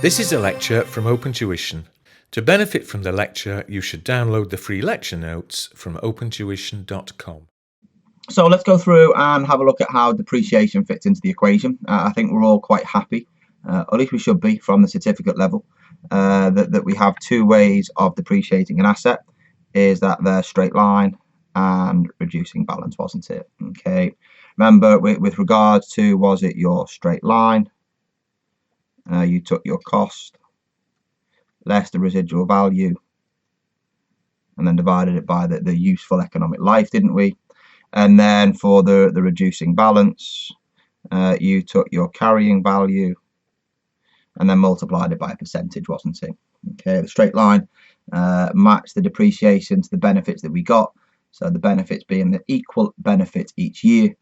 This is a lecture from Open Tuition. To benefit from the lecture, you should download the free lecture notes from opentuition.com. So let's go through and have a look at how depreciation fits into the equation. I think we're all quite happy, or at least we should be from the certificate level, that we have two ways of depreciating an asset. Is that they're straight line and reducing balance, wasn't it? Okay. Remember, with regards to, was it your straight line? You took your cost less the residual value and then divided it by the useful economic life, didn't we? And then for the reducing balance, you took your carrying value and then multiplied it by a percentage, wasn't it? Okay, the straight line matched the depreciation to the benefits that we got. So the benefits being the equal benefits each year,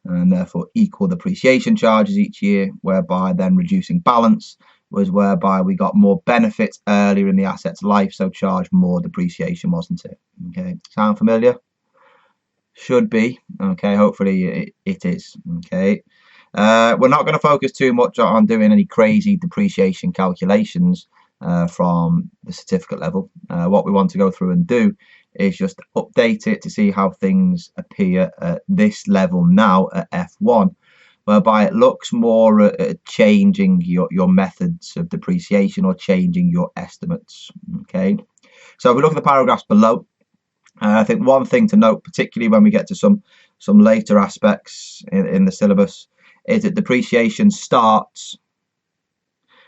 and therefore equal depreciation charges each year, whereby then reducing balance was whereby we got more benefits earlier in the asset's life, so charged more depreciation, wasn't it? Okay, sound familiar? Should be. Okay, hopefully it is. Okay, we're not going to focus too much on doing any crazy depreciation calculations from the certificate level. What we want to go through and do is just update it to see how things appear at this level now at F1, whereby it looks more at changing your methods of depreciation or changing your estimates. Okay, so if we look at the paragraphs below, I think one thing to note, particularly when we get to some later aspects in the syllabus, is that depreciation starts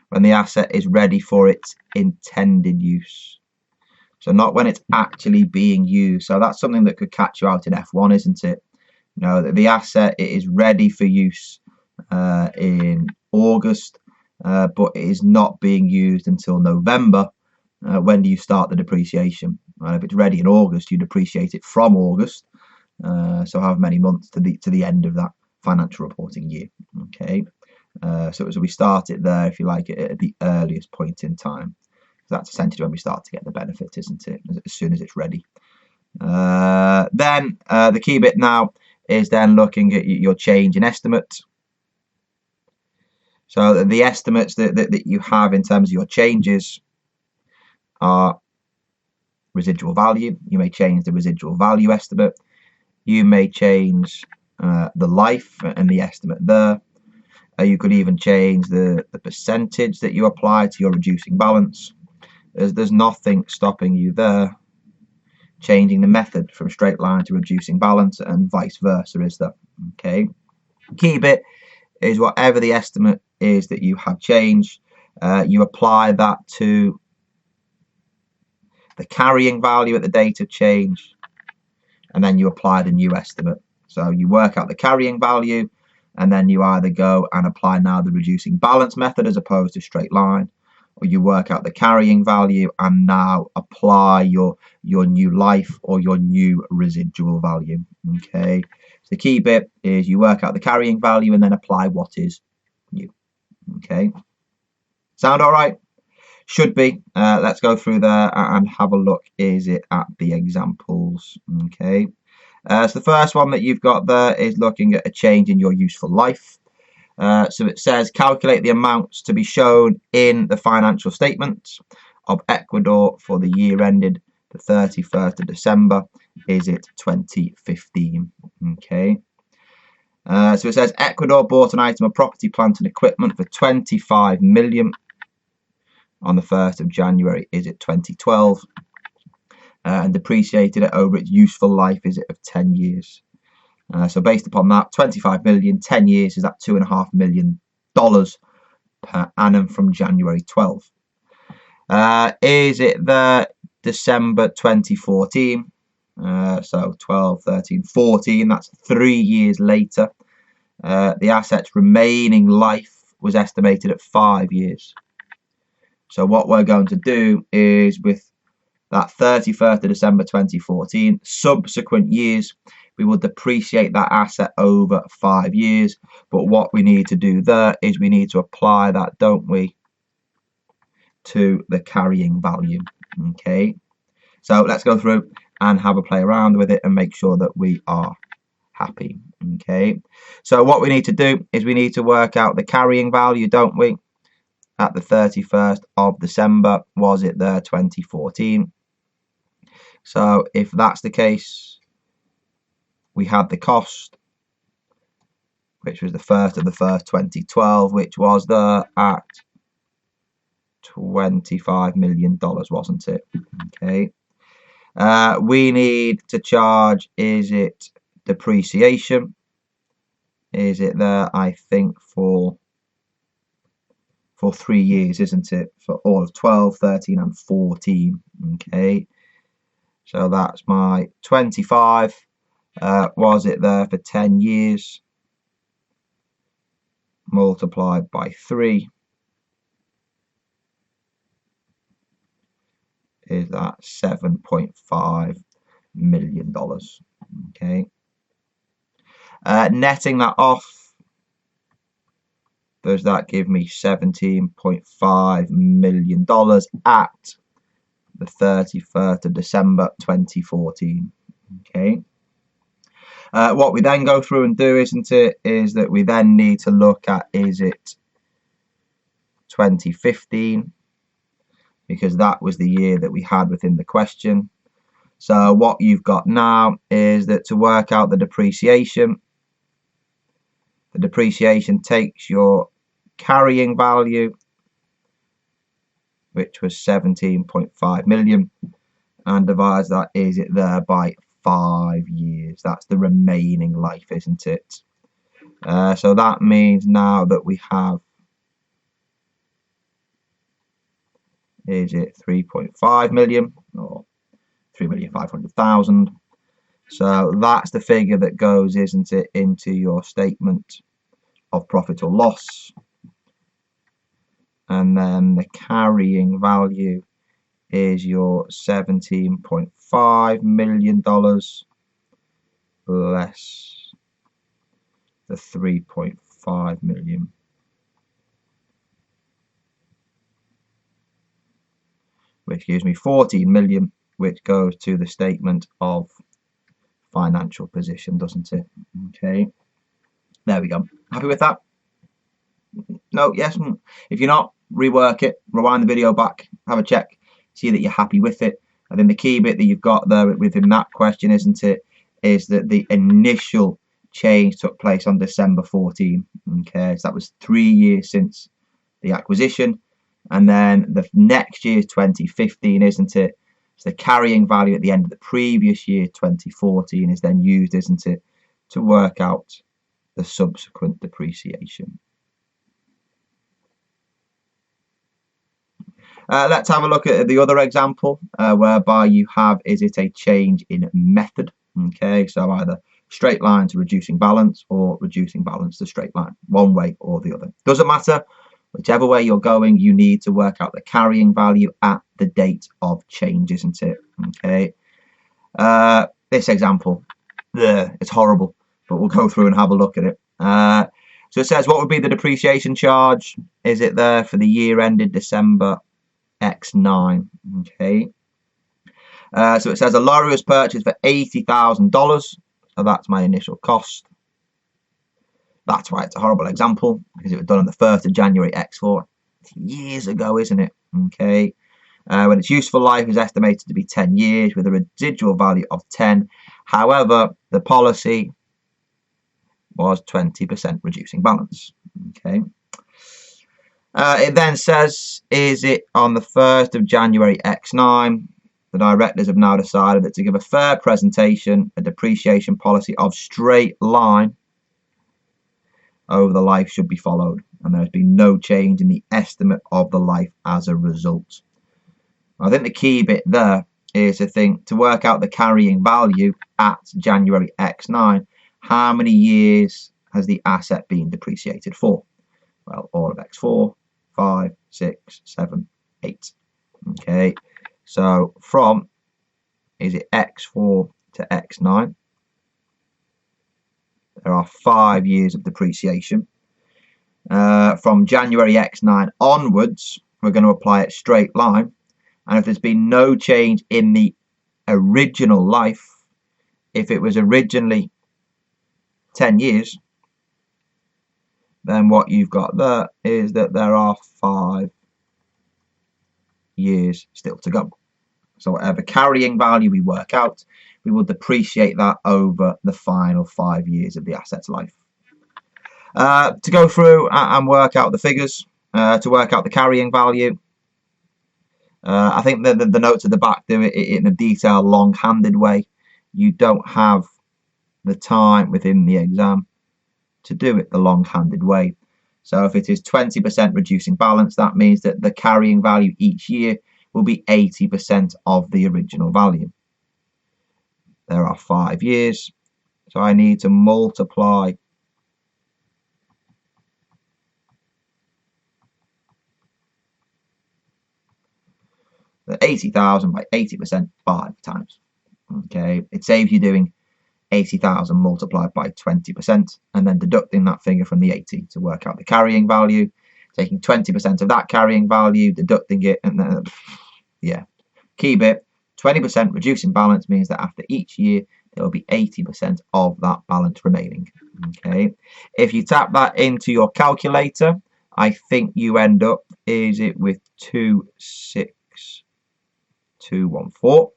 when the asset is ready for its intended use. So not when it's actually being used. So that's something that could catch you out in F1, isn't it? You know, the asset is ready for use in August, but it is not being used until November. When do you start the depreciation? Well, if it's ready in August, you depreciate it from August. So however many months to the end of that financial reporting year. Okay, so we start it there, if you like, at the earliest point in time. That's essentially when we start to get the benefit, isn't it? As soon as it's ready. Then the key bit now is then looking at your change in estimate. So the estimates that you have in terms of your changes are residual value. You may change the residual value estimate. You may change the life and the estimate there. You could even change the percentage that you apply to your reducing balance. There's nothing stopping you there changing the method from straight line to reducing balance, and vice versa, is there? Okay. Key bit is whatever the estimate is that you have changed, you apply that to the carrying value at the date of change, and then you apply the new estimate. So you work out the carrying value, and then you either go and apply now the reducing balance method as opposed to straight line, or you work out the carrying value and now apply your new life or your new residual value. Okay, so the key bit is you work out the carrying value and then apply what is new. Okay, sound all right? Should be. Let's go through there and have a look. Is it at the examples? Okay, so the first one that you've got there is looking at a change in your useful life. So it says calculate the amounts to be shown in the financial statements of Ecuador for the year ended the 31st of December. Is it 2015? Okay. So it says Ecuador bought an item of property, plant and equipment for 25 million on the 1st of January. Is it 2012? And depreciated it over its useful life. Is it of 10 years? So based upon that, 25 million, 10 years, is that $2.5 million per annum from January 12. Is it the December 2014? So 12, 13, 14, that's 3 years later. The asset's remaining life was estimated at 5 years. So what we're going to do is with that 31st of December 2014, subsequent years, we will depreciate that asset over 5 years. But what we need to do there is we need to apply that, don't we, to the carrying value. Okay, so let's go through and have a play around with it and make sure that we are happy. Okay, so what we need to do is we need to work out the carrying value, don't we? at the 31st of December? Was it there 2014? So if that's the case, we had the cost, which was the 1st of the 1st 2012, which was there at $25 million, wasn't it? Okay. We need to charge, is it depreciation? Is it there, I think, for 3 years, isn't it? For all of 12, 13 and 14. Okay. So that's my 25. Was it there for 10 years? Multiplied by 3. Is that $7.5 million. Okay. Netting that off, does that give me $17.5 million at the 31st of December 2014? Okay. What we then go through and do, isn't it, is that we then need to look at, is it 2015? Because that was the year that we had within the question. So what you've got now is that to work out the depreciation takes your carrying value, which was 17.5 million, and divides that, is it there, by 5 years. That's the remaining life, isn't it? So that means now that we have, is it 3.5 million or 3,500,000? So that's the figure that goes, isn't it, into your statement of profit or loss. And then the carrying value is your $17.5 million less the 3.5 million. Which gives me 14 million, which goes to the statement of financial position, doesn't it? Okay, there we go. Happy with that? No? Yes? If you're not, rework it, rewind the video back, have a check, see that you're happy with it. And then the key bit that you've got there within that question, isn't it, is that the initial change took place on December 14. Okay, so that was 3 years since the acquisition. And then the next year is 2015, isn't it? So the carrying value at the end of the previous year, 2014, is then used, isn't it, to work out the subsequent depreciation. Let's have a look at the other example, whereby you have, is it a change in method? Okay, so either straight line to reducing balance or reducing balance to straight line, one way or the other. Doesn't matter. Whichever way you're going, you need to work out the carrying value at the date of change, isn't it? Okay. This example, it's horrible, but we'll go through and have a look at it. So it says, what would be the depreciation charge? Is it there for the year ended December X9? Okay. So it says a lorry was purchased for $80,000. So that's my initial cost. That's why it's a horrible example, because it was done on the 1st of January X4. It's years ago, isn't it? Okay. When its useful life is estimated to be 10 years with a residual value of 10. However, the policy was 20% reducing balance. Okay. It then says, is it on the 1st of January X9? The directors have now decided that to give a fair presentation, a depreciation policy of straight line over the life should be followed, and there has been no change in the estimate of the life as a result. I think the key bit there is to work out the carrying value at January X9. How many years has the asset been depreciated for? Well, all of X4, 5, 6, 7, 8. Okay, so from, is it X4 to X9? There are 5 years of depreciation. From January X9 onwards, we're going to apply it straight line. And if there's been no change in the original life, if it was originally 10 years, then what you've got there is that there are 5 years still to go. So whatever carrying value we work out, we will depreciate that over the final 5 years of the asset's life. To go through and work out the figures, to work out the carrying value, I think that the notes at the back do it in a detailed, long-handed way. You don't have the time within the exam to do it the long-handed way. So if it is 20% reducing balance, that means that the carrying value each year will be 80% of the original value. There are 5 years, so I need to multiply the 80,000 by 80% 5 times. Okay, it saves you doing 80,000 multiplied by 20% and then deducting that figure from the 80 to work out the carrying value, taking 20% of that carrying value, deducting it, and then, yeah, key bit, 20% reducing balance means that after each year there will be 80% of that balance remaining. Okay, if you tap that into your calculator, I think you end up, is it with 26214.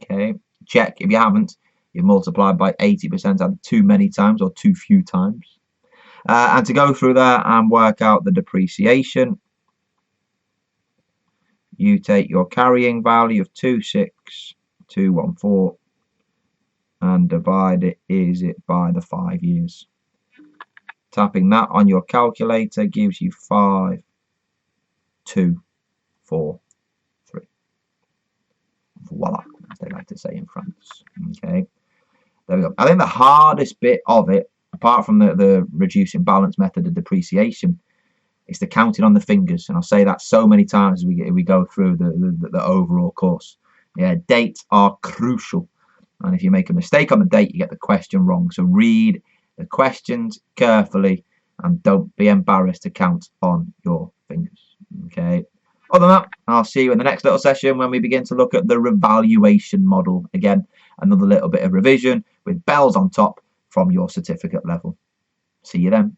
Okay, check if you haven't. You've multiplied by 80% either too many times or too few times. And to go through there and work out the depreciation, you take your carrying value of 26214 and divide it, is it, by the 5 years. Tapping that on your calculator gives you 5243. Voila, as they like to say in France. Okay, there we go. I think the hardest bit of it, apart from the reducing balance method of depreciation, is the counting on the fingers. And I'll say that so many times as we go through the overall course. Yeah, dates are crucial. And if you make a mistake on the date, you get the question wrong. So read the questions carefully and don't be embarrassed to count on your fingers. Okay. Other than that, I'll see you in the next little session when we begin to look at the revaluation model. Again, another little bit of revision with bells on top from your certificate level. See you then.